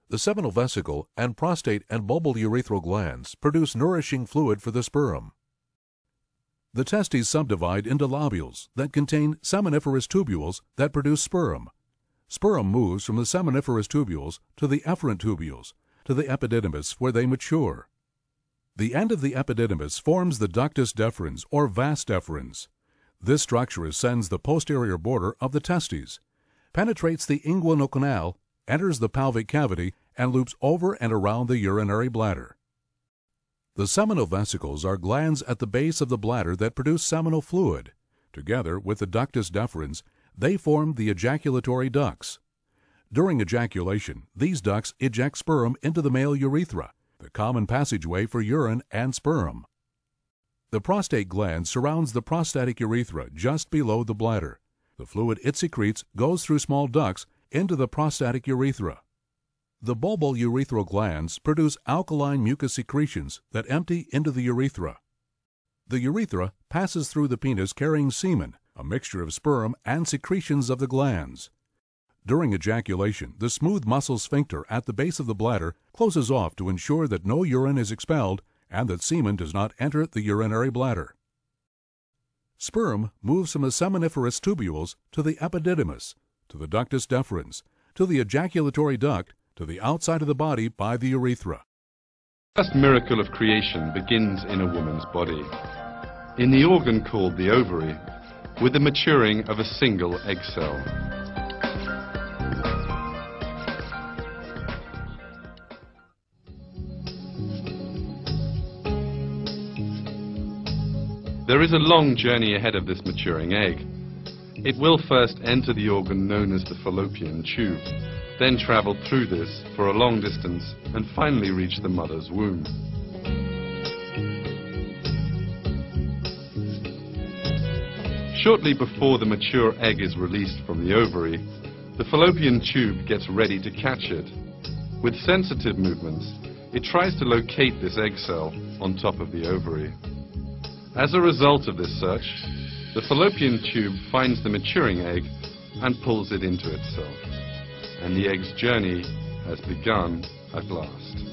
The seminal vesicle and prostate and bulbourethral glands produce nourishing fluid for the sperm. The testes subdivide into lobules that contain seminiferous tubules that produce sperm. Sperm moves from the seminiferous tubules to the efferent tubules, to the epididymis where they mature. The end of the epididymis forms the ductus deferens or vas deferens. This structure ascends the posterior border of the testes, penetrates the inguinal canal, enters the pelvic cavity, and loops over and around the urinary bladder. The seminal vesicles are glands at the base of the bladder that produce seminal fluid. Together with the ductus deferens, they form the ejaculatory ducts. During ejaculation, these ducts eject sperm into the male urethra, the common passageway for urine and sperm. The prostate gland surrounds the prostatic urethra just below the bladder. The fluid it secretes goes through small ducts into the prostatic urethra. The bulbourethral glands produce alkaline mucus secretions that empty into the urethra. The urethra passes through the penis carrying semen, a mixture of sperm and secretions of the glands. During ejaculation, the smooth muscle sphincter at the base of the bladder closes off to ensure that no urine is expelled and that semen does not enter the urinary bladder. Sperm moves from the seminiferous tubules to the epididymis, to the ductus deferens, to the ejaculatory duct, to the outside of the body by the urethra. The first miracle of creation begins in a woman's body, in the organ called the ovary, with the maturing of a single egg cell. There is a long journey ahead of this maturing egg. It will first enter the organ known as the fallopian tube, then travel through this for a long distance and finally reach the mother's womb. Shortly before the mature egg is released from the ovary, the fallopian tube gets ready to catch it. With sensitive movements, it tries to locate this egg cell on top of the ovary. As a result of this search, the fallopian tube finds the maturing egg and pulls it into itself. And the egg's journey has begun at last.